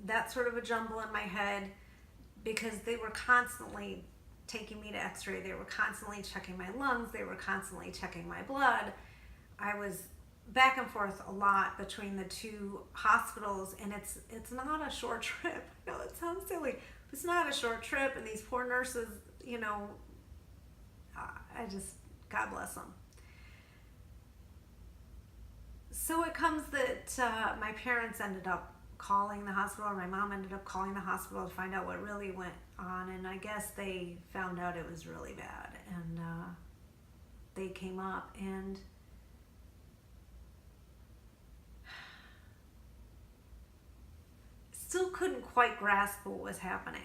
that sort of a jumble in my head because they were constantly taking me to x-ray. They were constantly checking my lungs. They were constantly checking my blood. I was back and forth a lot between the two hospitals, and it's not a short trip. I know it sounds silly. It's not a short trip, and these poor nurses, you know, I just, God bless them. So it comes that my parents ended up calling the hospital, or my mom ended up calling the hospital to find out what really went on, and I guess they found out it was really bad, and they came up and still couldn't quite grasp what was happening.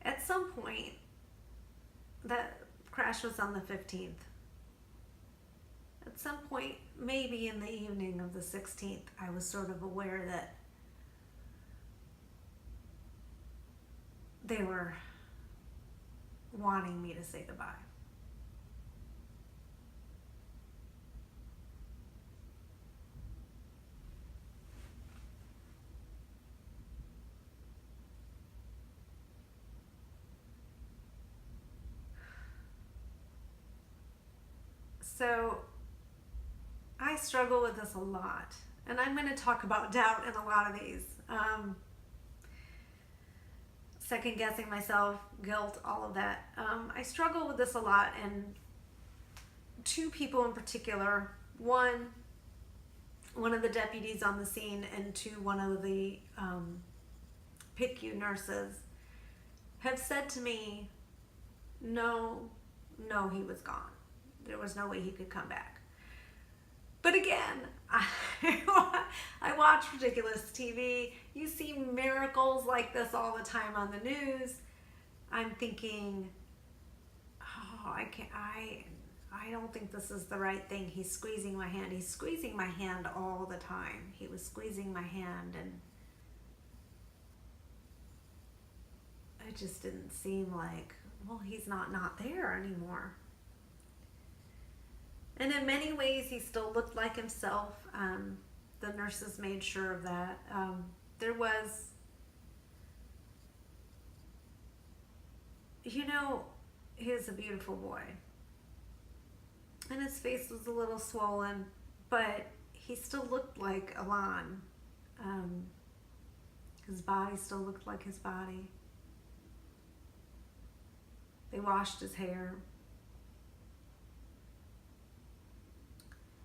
At some point, that crash was on the 15th. At some point, maybe in the evening of the 16th, I was sort of aware that they were wanting me to say goodbye. So I struggle with this a lot, and I'm going to talk about doubt in a lot of these. Second guessing myself, guilt, all of that. I struggle with this a lot, and two people in particular. One of the deputies on the scene, and two, one of the PICU nurses have said to me, no, he was gone. There was no way he could come back. But again, I watch ridiculous TV. You see miracles like this all the time on the news. I'm thinking, oh, I don't think this is the right thing. He's squeezing my hand. He's squeezing my hand all the time. He was squeezing my hand, and it just didn't seem like, well, he's not there anymore. And in many ways, he still looked like himself. The nurses made sure of that. There was, you know, he was a beautiful boy. And his face was a little swollen, but he still looked like Ilan. His body still looked like his body. They washed his hair.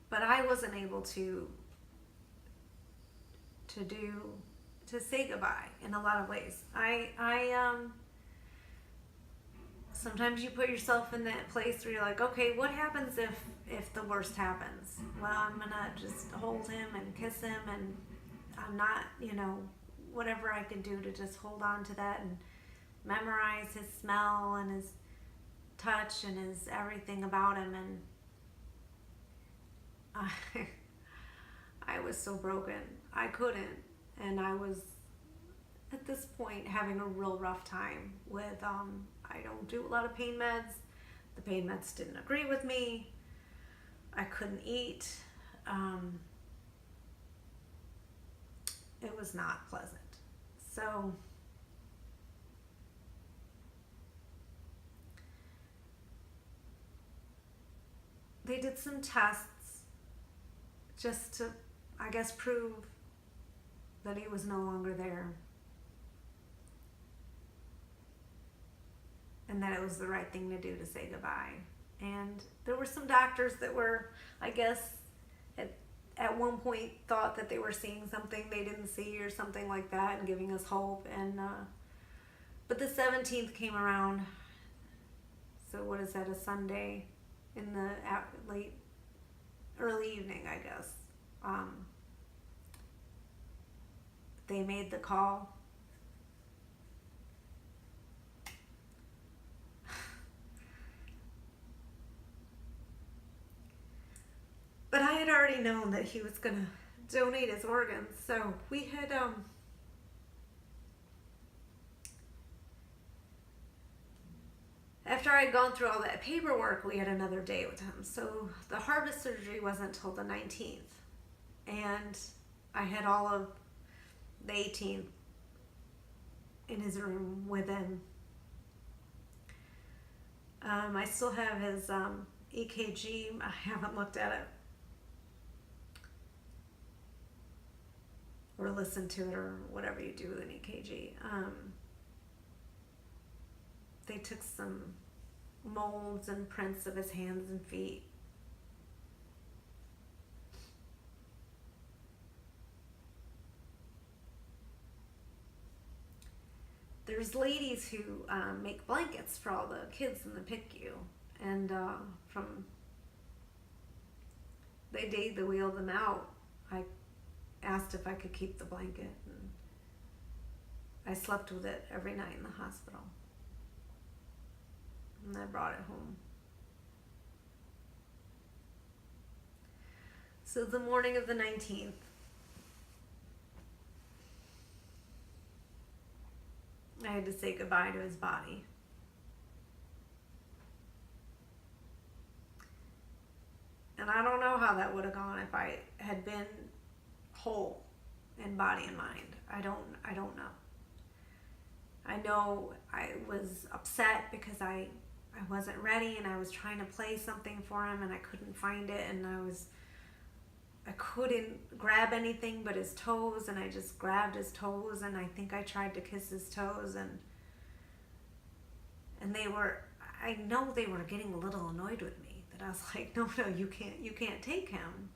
But I wasn't able to say goodbye in a lot of ways. Sometimes you put yourself in that place where you're like, okay, what happens if the worst happens? Well, I'm gonna just hold him and kiss him, and I'm not, you know, whatever I can do to just hold on to that and memorize his smell and his touch and his everything about him. And I was so broken. I couldn't. And I was, at this point, having a real rough time with, I don't do a lot of pain meds. The pain meds didn't agree with me. I couldn't eat. It was not pleasant. So they did some tests just to, I guess, prove that he was no longer there. And that it was the right thing to do to say goodbye. And there were some doctors that were, I guess, at one point thought that they were seeing something they didn't see or something like that, and giving us hope. And but the 17th came around. So what is that, a Sunday in the early evening, I guess. They made the call. But I had already known that he was going to donate his organs. So we had, after I'd gone through all that paperwork, we had another day with him. So the harvest surgery wasn't until the 19th. And I had all of the 18th in his room with him. I still have his EKG. I haven't looked at it or listened to it or whatever you do with an EKG. They took some molds and prints of his hands and feet. There's ladies who make blankets for all the kids in the PICU, and from the day they wheeled them out, I asked if I could keep the blanket, and I slept with it every night in the hospital, and I brought it home. So the morning of the 19th, I had to say goodbye to his body. And I don't know how that would have gone if I had been whole in body and mind. I don't know. I know I was upset because I wasn't ready, and I was trying to play something for him and I couldn't find it, and I couldn't grab anything but his toes, and I just grabbed his toes, and I think I tried to kiss his toes, and I know they were getting a little annoyed with me, that I was like, no, you can't take him.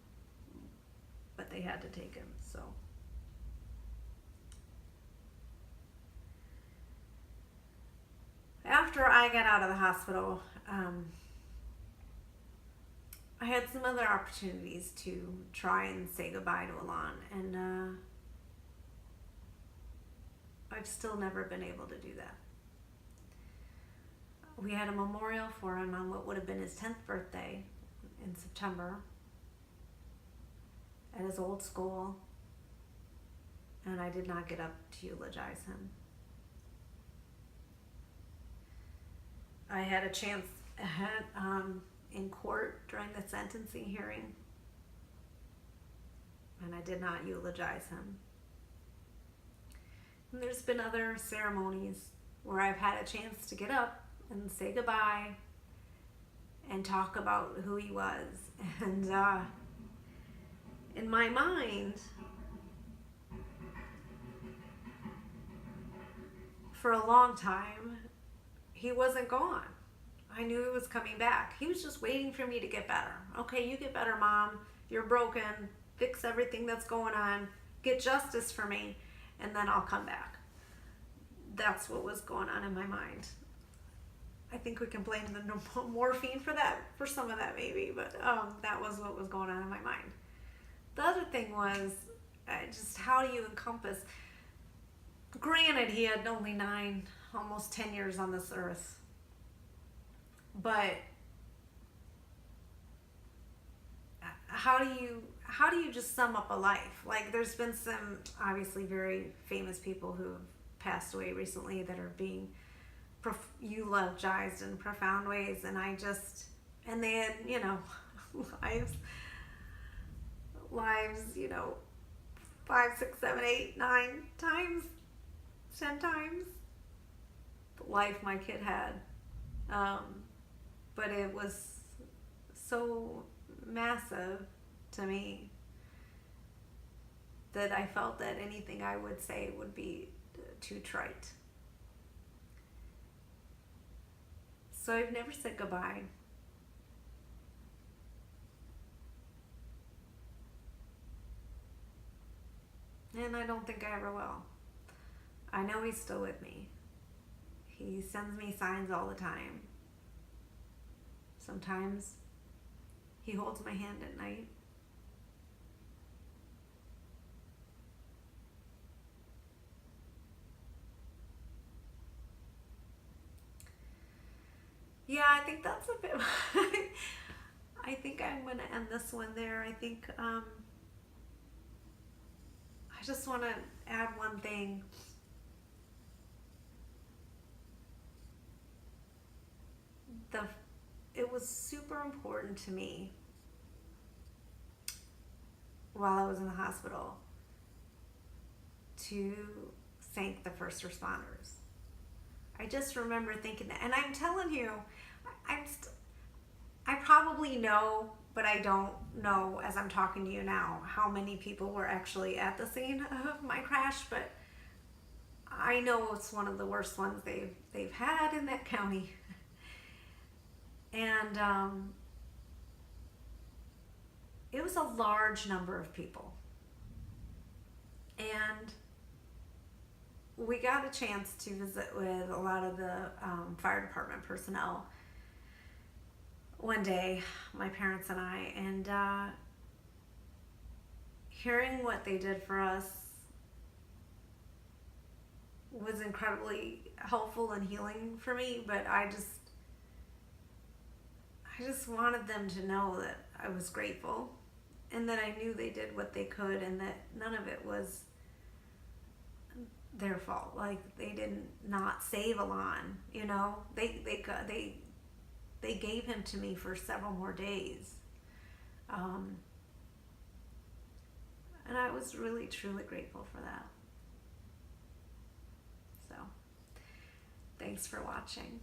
But they had to take him, so. After I got out of the hospital, I had some other opportunities to try and say goodbye to Ilan, and I've still never been able to do that. We had a memorial for him on what would have been his 10th birthday in September at his old school, and I did not get up to eulogize him. I had a chance in court during the sentencing hearing, and I did not eulogize him. And there's been other ceremonies where I've had a chance to get up and say goodbye and talk about who he was. And in my mind, for a long time, he wasn't gone. I knew he was coming back. He was just waiting for me to get better. Okay, you get better, Mom. You're broken. Fix everything that's going on. Get justice for me, and then I'll come back. That's what was going on in my mind. I think we can blame the morphine for that, for some of that maybe, but that was what was going on in my mind. The other thing was just how do you encompass. Granted, he had only 9, almost 10 years on this earth, but how do you just sum up a life? Like, there's been some obviously very famous people who have passed away recently that are being eulogized in profound ways, and they had, lives, 5, 6, 7, 8, 9 times, 10 times the life my kid had. But it was so massive to me that I felt that anything I would say would be too trite. So I've never said goodbye. And I don't think I ever will. I know he's still with me. He sends me signs all the time. Sometimes he holds my hand at night. Yeah, I think that's a bit. I think I'm going to end this one there. I think I just want to add one thing. It was super important to me while I was in the hospital to thank the first responders. I just remember thinking that, and I'm telling you, I probably know, but I don't know as I'm talking to you now how many people were actually at the scene of my crash, but I know it's one of the worst ones they've had in that county. And it was a large number of people. And we got a chance to visit with a lot of the fire department personnel one day, my parents and I, and hearing what they did for us was incredibly helpful and healing for me, but I just wanted them to know that I was grateful and that I knew they did what they could and that none of it was their fault. Like, they didn't not save Ilan, you know. They gave him to me for several more days. And I was really, truly grateful for that. So, thanks for watching.